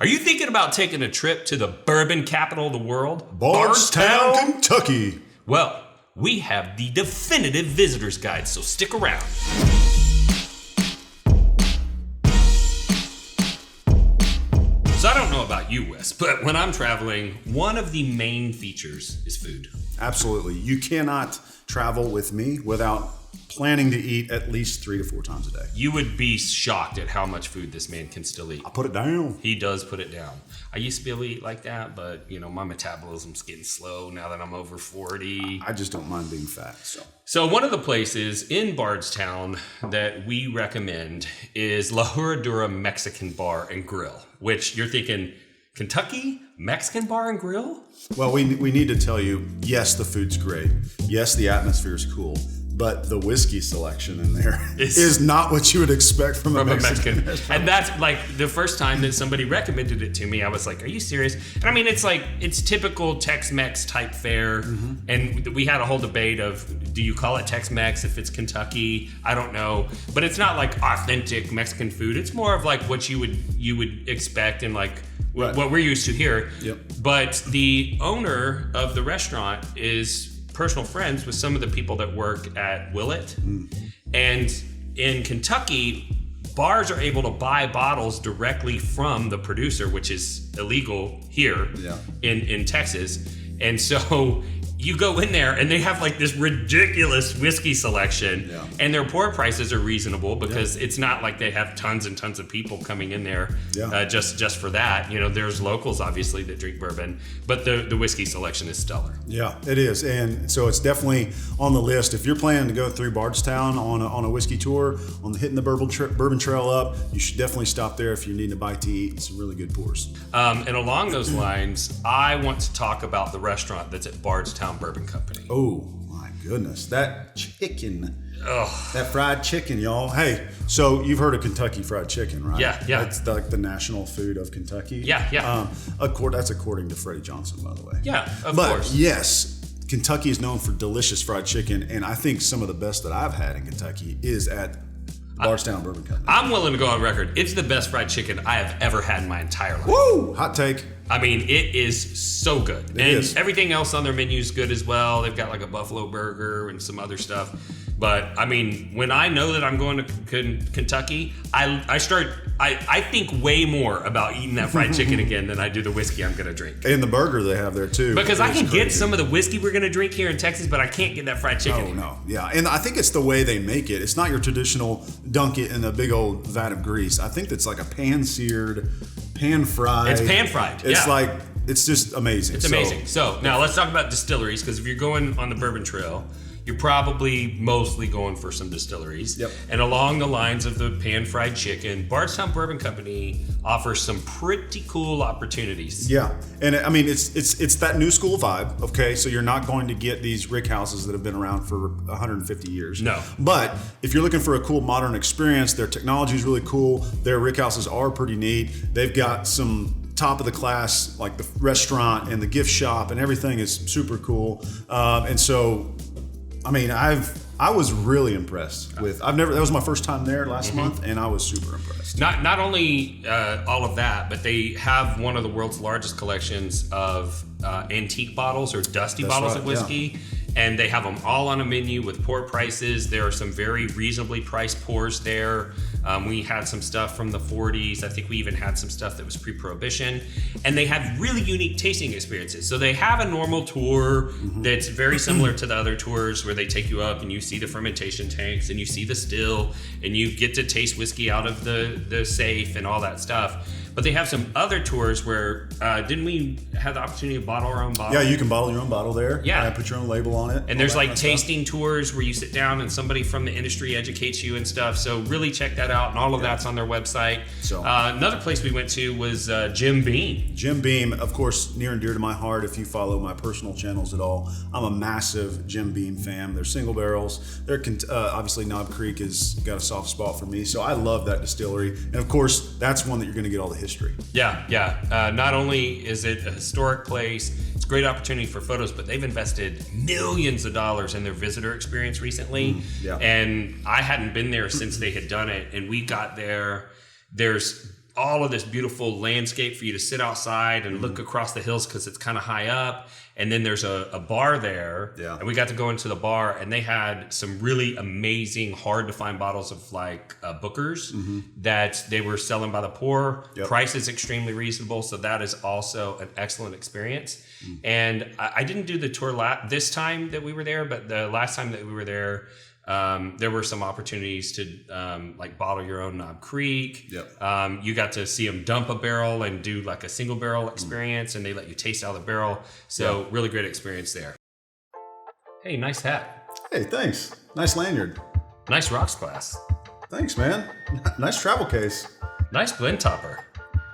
Are you thinking about taking a trip to the bourbon capital of the world? Bardstown, Kentucky. Well, we have the definitive visitor's guide, so stick around. So I don't know about you, Wes, but when I'm traveling, one of the main features is food. Absolutely. You cannot travel with me without planning to eat at least 3 to 4 times a day. You would be shocked at how much food this man can still eat. I put it down. He does put it down. I used to be able to eat like that, but my metabolism's getting slow now that I'm over 40. I just don't mind being fat. So one of the places in Bardstown that we recommend is La Herradura Mexican Bar and Grill, which you're thinking, Kentucky Mexican Bar and Grill? Well, we need to tell you, yes, the food's great. Yes, the atmosphere is cool. But the whiskey selection in there is not what you would expect from a Mexican restaurant. And that's like the first time that somebody recommended it to me, I was like, are you serious? And I mean, it's typical Tex-Mex type fare. Mm-hmm. And we had a whole debate of, do you call it Tex-Mex if it's Kentucky? I don't know. But it's not like authentic Mexican food. It's more of like what you would expect and like what we're used to here. Yep. But the owner of the restaurant is personal friends with some of the people that work at Willett. And in Kentucky, bars are able to buy bottles directly from the producer, which is illegal here in Texas. And so you go in there and they have like this ridiculous whiskey selection, and their pour prices are reasonable because it's not like they have tons and tons of people coming in there just for that. There's locals obviously that drink bourbon, but the whiskey selection is stellar. Yeah, it is. And so it's definitely on the list. If you're planning to go through Bardstown on a whiskey tour, hitting the Bourbon Trail up, you should definitely stop there if you're needing a bite to eat. Some really good pours. And along those lines, I want to talk about the restaurant that's at Bardstown Bourbon Company. Oh my goodness, that chicken, that fried chicken, y'all. Hey, so you've heard of Kentucky Fried Chicken, right? Yeah. That's like the national food of Kentucky. Yeah. That's according to Freddie Johnson, by the way. Yeah, of course. But yes, Kentucky is known for delicious fried chicken, and I think some of the best that I've had in Kentucky is at Bardstown Bourbon Company. I'm willing to go on record. It's the best fried chicken I have ever had in my entire life. Woo! Hot take. I mean, it is so good. It is. Everything else on their menu is good as well. They've got like a buffalo burger and some other stuff. But I mean, when I know that I'm going to Kentucky, I think way more about eating that fried chicken again than I do the whiskey I'm going to drink. And the burger they have there too. Because I can get some of the whiskey we're going to drink here in Texas, but I can't get that fried chicken. Oh, no. Yeah. And I think it's the way they make it. It's not your traditional dunk it in a big old vat of grease. I think it's like a pan-seared, pan-fried. It's pan-fried. It's like, it's just amazing. It's amazing. So now let's talk about distilleries, because if you're going on the Bourbon Trail, you're probably mostly going for some distilleries. Yep. And along the lines of the pan-fried chicken, Bardstown Bourbon Company offers some pretty cool opportunities. Yeah. And I mean, it's that new school vibe, okay? So you're not going to get these rick houses that have been around for 150 years. No. But if you're looking for a cool modern experience, their technology is really cool. Their rick houses are pretty neat. They've got some top of the class, like the restaurant and the gift shop, and everything is super cool. And so, I mean, I was really impressed with. That was my first time there last month, and I was super impressed. Not only all of that, but they have one of the world's largest collections of antique bottles or dusty bottles of whiskey. And they have them all on a menu with pour prices. There are some very reasonably priced pours there. We had some stuff from the 40s. I think we even had some stuff that was pre-prohibition. And they have really unique tasting experiences. So they have a normal tour that's very similar to the other tours where they take you up and you see the fermentation tanks and you see the still and you get to taste whiskey out of the safe and all that stuff. But they have some other tours where, didn't we have the opportunity to bottle our own bottle? Yeah, you can bottle your own bottle there. Yeah. Put your own label on it. And there's like tasting tours where you sit down and somebody from the industry educates you and stuff. So really check that out. And all of that's on their website. So another place we went to was Jim Beam. Jim Beam, of course, near and dear to my heart. If you follow my personal channels at all, I'm a massive Jim Beam fan. They're single barrels. They're obviously Knob Creek has got a soft spot for me. So I love that distillery. And of course, that's one that you're going to get all the history. Yeah. Not only is it a historic place, it's a great opportunity for photos, but they've invested millions of dollars in their visitor experience recently. And I hadn't been there since they had done it. And we got there. There's all of this beautiful landscape for you to sit outside and look across the hills because it's kind of high up. And then there's a bar there. Yeah. And we got to go into the bar, and they had some really amazing, hard to find bottles of like Booker's that they were selling by the pour. Yep. Price is extremely reasonable. So that is also an excellent experience. And I didn't do the tour this time that we were there, but the last time that we were there, there were some opportunities to like bottle your own Knob Creek. Yep. You got to see them dump a barrel and do like a single barrel experience, and they let you taste out of the barrel. So really great experience there. Hey, nice hat. Hey, thanks. Nice lanyard. Nice rocks glass. Thanks, man. Nice travel case. Nice blend topper.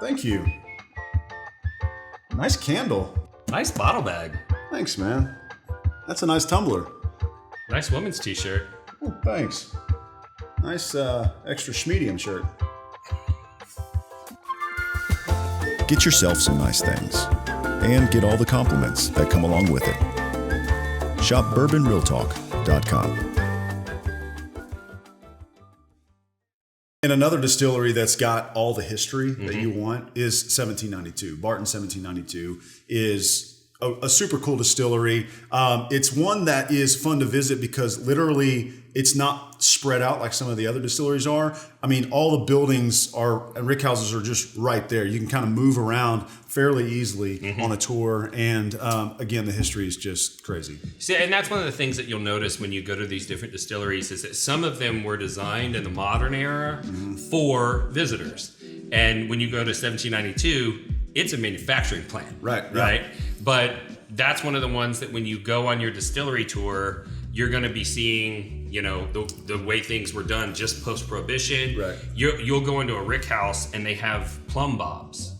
Thank you. Nice candle. Nice bottle bag. Thanks, man. That's a nice tumbler. Nice women's t-shirt. Oh, thanks. Nice extra schmedium shirt. Get yourself some nice things and get all the compliments that come along with it. Shop BourbonRealTalk.com. And another distillery that's got all the history that you want is 1792. Barton 1792 is a super cool distillery. It's one that is fun to visit because literally it's not spread out like some of the other distilleries are. I mean, all the buildings and rick houses are just right there. You can kind of move around fairly easily on a tour. And again, the history is just crazy. See, and that's one of the things that you'll notice when you go to these different distilleries is that some of them were designed in the modern era for visitors. And when you go to 1792, it's a manufacturing plant. Right. But that's one of the ones that when you go on your distillery tour, you're going to be seeing, you know, the way things were done just post-prohibition. Right. You'll go into a rick house and they have plumb bobs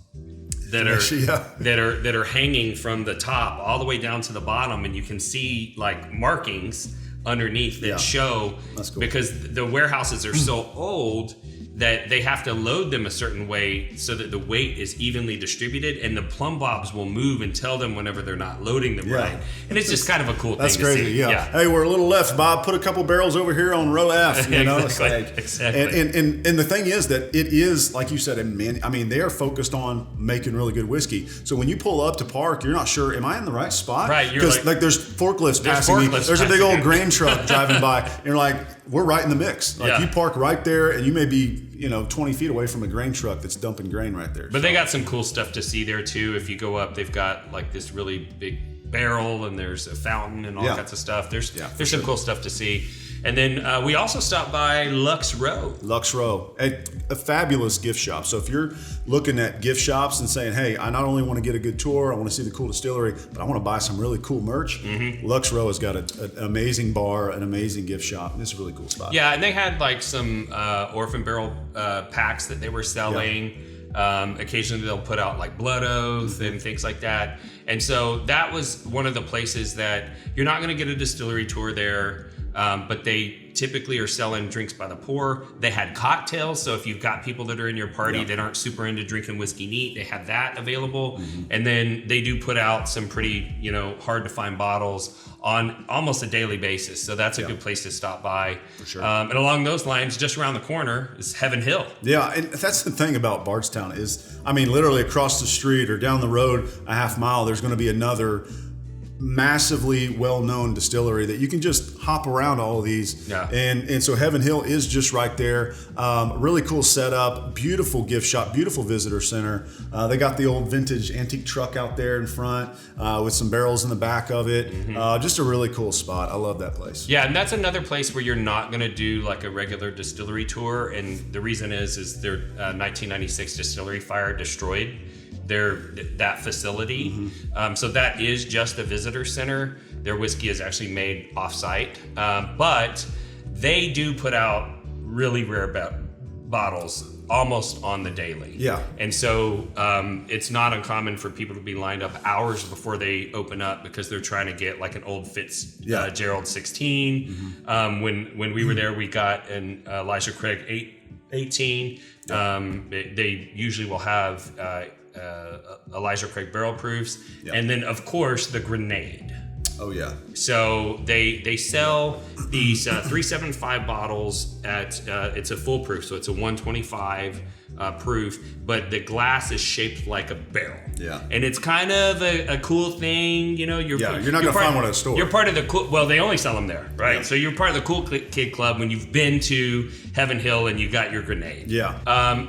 that are hanging from the top all the way down to the bottom, and you can see like markings underneath that show. That's cool. Because the warehouses are so old that they have to load them a certain way so that the weight is evenly distributed, and the plumb bobs will move and tell them whenever they're not loading them right. And it's just kind of a cool That's thing crazy, to see. yeah. Hey, we're a little left, Bob. Put a couple barrels over here on row F. You know, Exactly. And the thing is that it is, like you said, they are focused on making really good whiskey. So when you pull up to park, you're not sure, am I in the right spot? Right. Because like there's forklifts passing me. There's a big old grain truck driving by. And you're like, we're right in the mix. Like you park right there, and you may be 20 feet away from a grain truck that's dumping grain right there. But they got some cool stuff to see there too. If you go up, they've got like this really big barrel, and there's a fountain and all kinds of stuff. There's some cool stuff to see. And then we also stopped by Lux Row. Lux Row, a fabulous gift shop. So if you're looking at gift shops and saying, hey, I not only want to get a good tour, I want to see the cool distillery, but I want to buy some really cool merch, Lux Row has got an amazing bar, an amazing gift shop. It's a really cool spot. Yeah, and they had like some orphan barrel packs that they were selling. Occasionally they'll put out like Blood Oath and things like that. And so that was one of the places that you're not going to get a distillery tour there. But they typically are selling drinks by the pour. They had cocktails, so if you've got people that are in your party that aren't super into drinking whiskey neat, they have that available. And then they do put out some pretty, hard to find bottles on almost a daily basis. So that's a good place to stop by. For sure. And along those lines, just around the corner is Heaven Hill. Yeah, and that's the thing about Bardstown is, literally across the street or down the road a half mile, there's going to be another massively well-known distillery that you can just hop around all of these. And so Heaven Hill is just right there. Really cool setup, beautiful gift shop, beautiful visitor center. They got the old vintage antique truck out there in front with some barrels in the back of it. Just a really cool spot. I love that place. Yeah, and that's another place where you're not going to do like a regular distillery tour, and the reason is their 1996 distillery fire destroyed that facility. So that is just a visitor center. Their whiskey is actually made off-site, but they do put out really rare bottles almost on the daily. Yeah. And so it's not uncommon for people to be lined up hours before they open up because they're trying to get like an old Fitzgerald 16. When we were there, we got an Elijah Craig 18. They usually will have Elijah Craig barrel proofs, and then of course the Grenade. Oh yeah. So they sell these 375 bottles at it's a full proof, so it's a 125 proof, but the glass is shaped like a barrel. Yeah. And it's kind of a cool thing, you know. You're not going to find one at a store. You're part of the cool. Well, they only sell them there, right? Yeah. So you're part of the cool kid club when you've been to Heaven Hill and you got your grenade. Yeah.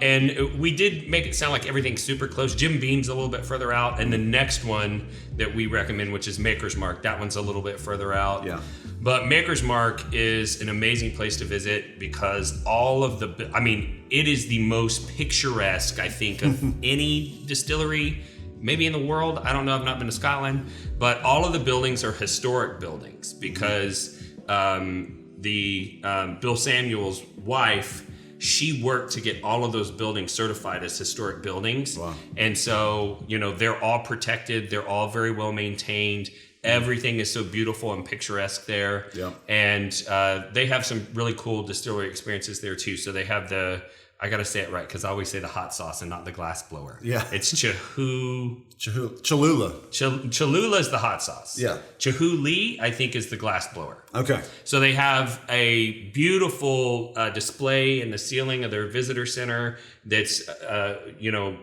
And we did make it sound like everything's super close. Jim Beam's a little bit further out, and the next one that we recommend, which is Maker's Mark, that one's a little bit further out. Yeah. But Maker's Mark is an amazing place to visit because it is the most picturesque, I think, of any distillery, maybe in the world. I don't know, I've not been to Scotland, but all of the buildings are historic buildings because Bill Samuel's wife, she worked to get all of those buildings certified as historic buildings. Wow. And so, they're all protected. They're all very well maintained. Everything is so beautiful and picturesque there. Yeah. And they have some really cool distillery experiences there too. So they have I got to say it right because I always say the hot sauce and not the glass blower. Yeah. It's Cholula. Cholula is the hot sauce. Yeah. Chihuly, I think, is the glass blower. Okay. So they have a beautiful display in the ceiling of their visitor center that's,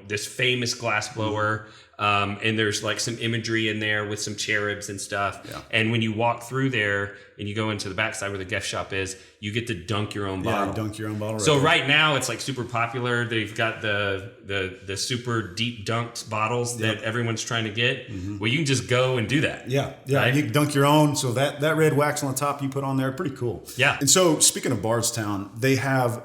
this famous glass blower. And there's like some imagery in there with some cherubs and stuff. Yeah. And when you walk through there and you go into the backside where the gift shop is, you get to dunk your own bottle. Yeah, dunk your own bottle. So right now it's like super popular. They've got the super deep dunked bottles that everyone's trying to get. Mm-hmm. Well, you can just go and do that. Yeah. Right? You can dunk your own. So that red wax on the top you put on there, pretty cool. Yeah. And so speaking of Bardstown, they have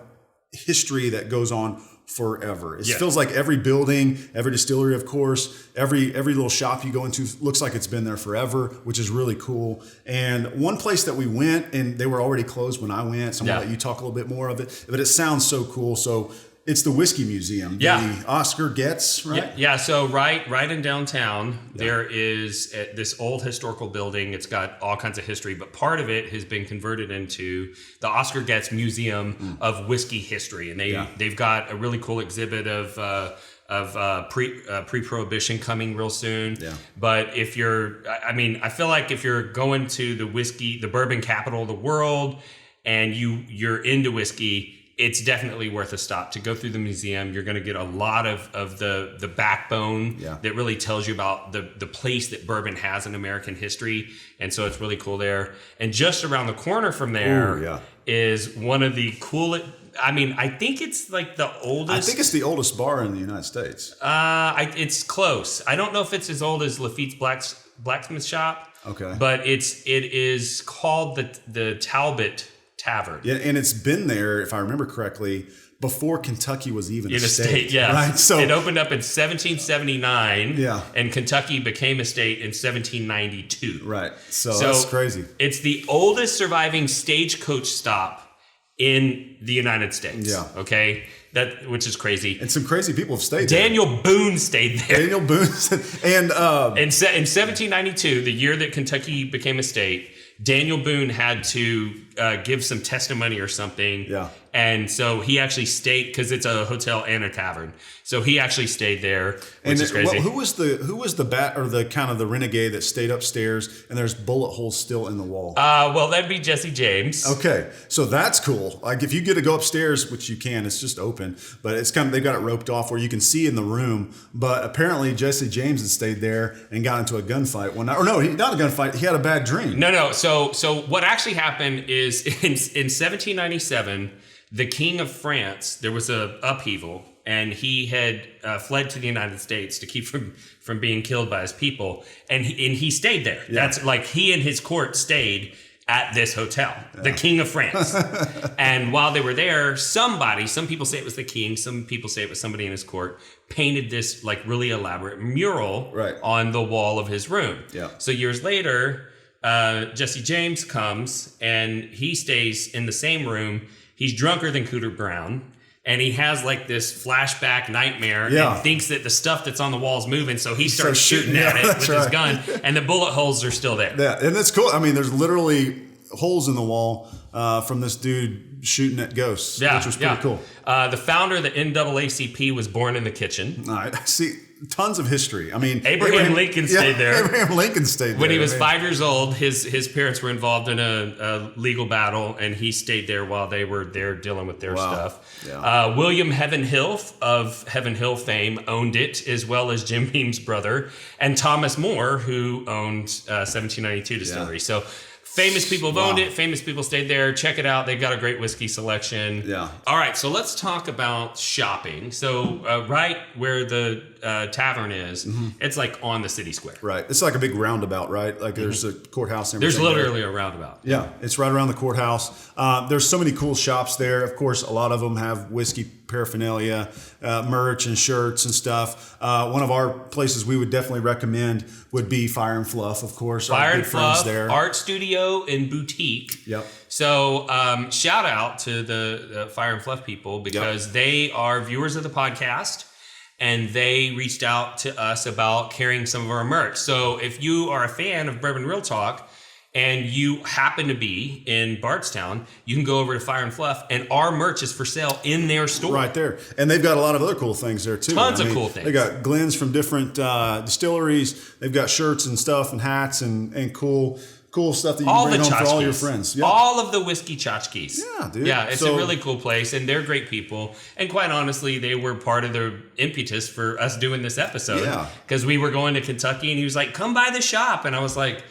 history that goes on forever. It feels like every building, every distillery, of course, every little shop you go into looks like it's been there forever, which is really cool. And one place that we went, and they were already closed when I went, so I'm gonna let you talk a little bit more of it, but it sounds so cool. So it's the Whiskey Museum, the Oscar Getz, right? Yeah. So right in downtown, there is this old historical building. It's got all kinds of history, but part of it has been converted into the Oscar Getz Museum of Whiskey History, and they've got a really cool exhibit of pre-prohibition coming real soon. Yeah. But I feel like if you're going to the bourbon capital of the world, and you're into whiskey, it's definitely worth a stop to go through the museum. You're going to get a lot of the backbone that really tells you about the place that bourbon has in American history. And so it's really cool there. And just around the corner from there is one of the coolest, I think it's like the oldest. I think it's the oldest bar in the United States. It's close. I don't know if it's as old as Lafitte's Blacksmith Shop. Okay. But it is called the Talbot Tavern. Yeah, and it's been there, if I remember correctly, before Kentucky was even a state. Yeah. Right? So it opened up in 1779. Yeah. And Kentucky became a state in 1792. Right. So that's crazy. It's the oldest surviving stagecoach stop in the United States. Yeah. Okay. Which is crazy. And some crazy people have stayed there. Daniel Boone stayed there. Daniel Boone. And in 1792, the year that Kentucky became a state, Daniel Boone had to give some testimony or something. Yeah. And so he actually stayed, because it's a hotel and a tavern. So he actually stayed there, which is crazy. Who was the bat or the kind of the renegade that stayed upstairs and there's bullet holes still in the wall? Well, that'd be Jesse James. Okay. So that's cool. Like if you get to go upstairs, which you can, it's just open, but it's kind of, they've got it roped off where you can see in the room. But apparently Jesse James had stayed there and got into a gunfight one night. Or no, not a gunfight. He had a bad dream. No. So what actually happened is in 1797, the King of France, there was a upheaval, and he had fled to the United States to keep from being killed by his people, and he stayed there. Yeah. That's like he and his court stayed at this hotel, the King of France. And while they were there, some people say it was the king, some people say it was somebody in his court, painted this like really elaborate mural on the wall of his room. Yeah. So years later, Jesse James comes and he stays in the same room. He's drunker than Cooter Brown, and he has like this flashback nightmare and thinks that the stuff that's on the wall is moving, so he starts shooting at it with his gun, and the bullet holes are still there. Yeah, and that's cool. I mean, there's literally holes in the wall from this dude shooting at ghosts, which was pretty cool. The founder of the NAACP was born in the kitchen. All right. See, tons of history. I mean, Abraham Lincoln stayed there. Abraham Lincoln stayed there. When he was 5 years old, his parents were involved in a legal battle, and he stayed there while they were there dealing with their stuff. Yeah. William Heaven Hill of Heaven Hill fame owned it, as well as Jim Beam's brother, and Thomas More, who owned 1792 Distillery. Yeah. So famous people have owned it. Famous people stayed there. Check it out. They've got a great whiskey selection. Yeah. All right, so let's talk about shopping. So right where the tavern is, it's like on the city square. Right. It's like a big roundabout, right? Like there's a courthouse and everything. There's literally a roundabout. Yeah, it's right around the courthouse. There's so many cool shops there. Of course, a lot of them have whiskey paraphernalia, merch and shirts and stuff. One of our places we would definitely recommend would be Fire and Fluff, of course. Fire our and good friends Fluff, there. art studio and boutique. Yep. So shout out to the Fire and Fluff people because they are viewers of the podcast. And they reached out to us about carrying some of our merch. So if you are a fan of Bourbon Real Talk and you happen to be in Bardstown, you can go over to Fire and Fluff, and our merch is for sale in their store. Right there. And they've got a lot of other cool things there, too. Tons of cool things. They got Glens from different distilleries. They've got shirts and stuff and hats and cool stuff that you can bring home for all your friends. Yeah. All of the whiskey tchotchkes. Yeah, dude. Yeah, it's a really cool place, and they're great people. And quite honestly, they were part of the impetus for us doing this episode. Yeah. Because we were going to Kentucky, and he was like, come by the shop. And I was like,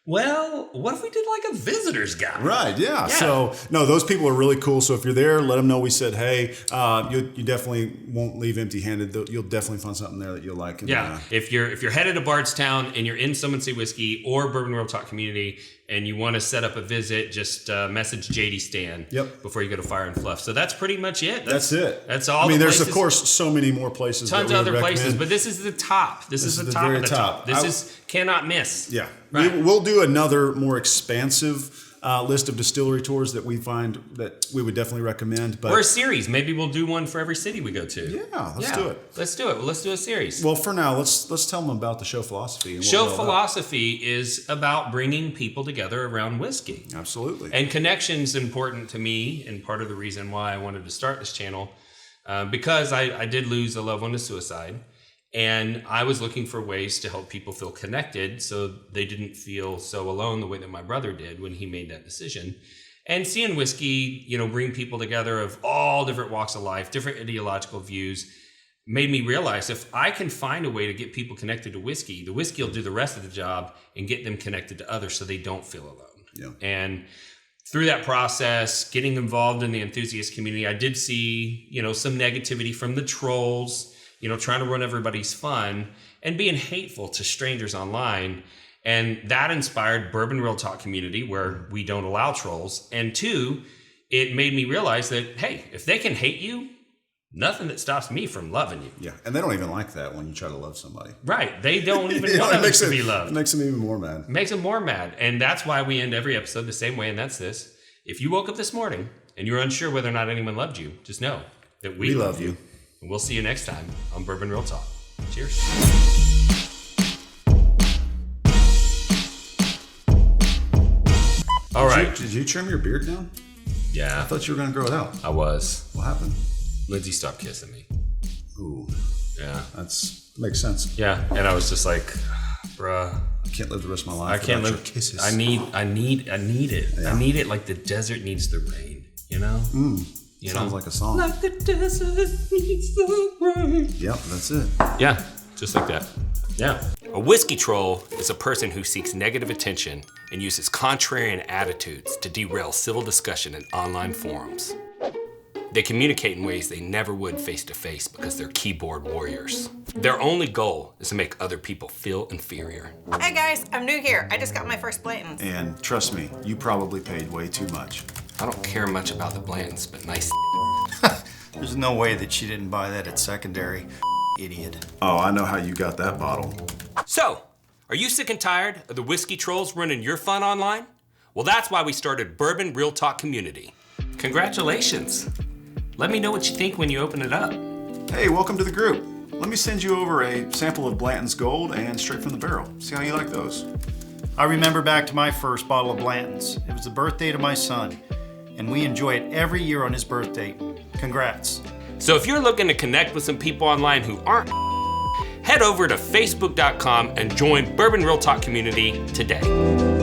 well, what if we did like a visitor's guide? Right, yeah. So, no, those people are really cool. So if you're there, let them know we said, hey, you definitely won't leave empty-handed. You'll definitely find something there that you'll like. And, If you're headed to Bardstown and you're in Summon Sea Whiskey or Bourbon Real Talk community and you want to set up a visit, just message JD Stan before you go to Fire and Fluff. So that's pretty much it. That's it. That's all. I mean, there's, places. of course, so many more places. Tons that we of other would places, recommend. but this is the top. This is the top very of the top. This is cannot miss. Yeah. Right. We'll do another more expansive list of distillery tours that we find that we would definitely recommend. But or a series. Maybe we'll do one for every city we go to. Yeah, let's do it. Let's do it. Well, let's do a series. Well, for now, let's tell them about the show philosophy. And show philosophy is about bringing people together around whiskey. Absolutely. And connection's important to me, and part of the reason why I wanted to start this channel, because I did lose a loved one to suicide. And I was looking for ways to help people feel connected so they didn't feel so alone the way that my brother did when he made that decision. And seeing whiskey, bring people together of all different walks of life, different ideological views, made me realize if I can find a way to get people connected to whiskey, the whiskey will do the rest of the job and get them connected to others so they don't feel alone. Yeah. And through that process, getting involved in the enthusiast community, I did see, some negativity from the trolls, trying to run everybody's fun and being hateful to strangers online. And that inspired Bourbon Real Talk community where we don't allow trolls. And 2, it made me realize that, hey, if they can hate you, nothing that stops me from loving you. Yeah, and they don't even like that when you try to love somebody. Right. They don't even want others to be loved. It makes them even more mad. Makes them more mad. And that's why we end every episode the same way, and that's this. If you woke up this morning and you're unsure whether or not anyone loved you, just know that we love you. And we'll see you next time on Bourbon Real Talk. Cheers. All right. Did you trim your beard down? Yeah. I thought you were going to grow it out. I was. What happened? Lindsay stopped kissing me. Ooh. Yeah. Makes sense. Yeah. And I was just like, bruh. I can't live the rest of my life. I can't live. Your kisses. I need it. Yeah. I need it like the desert needs the rain, Sounds like a song. Like the desert needs the rain. Yep, that's it. Yeah, just like that. Yeah. A whiskey troll is a person who seeks negative attention and uses contrarian attitudes to derail civil discussion in online forums. They communicate in ways they never would face to face because they're keyboard warriors. Their only goal is to make other people feel inferior. Hey guys, I'm new here. I just got my first Blanton's. And trust me, you probably paid way too much. I don't care much about the Blantons, but nice. There's no way that she didn't buy that at secondary. Idiot. Oh, I know how you got that bottle. So, are you sick and tired of the whiskey trolls running your fun online? Well, that's why we started Bourbon Real Talk Community. Congratulations. Let me know what you think when you open it up. Hey, welcome to the group. Let me send you over a sample of Blanton's Gold and Straight from the Barrel. See how you like those. I remember back to my first bottle of Blanton's. It was the birthday to my son, and we enjoy it every year on his birthday. Congrats. So if you're looking to connect with some people online who aren't, head over to facebook.com and join Bourbon Real Talk community today.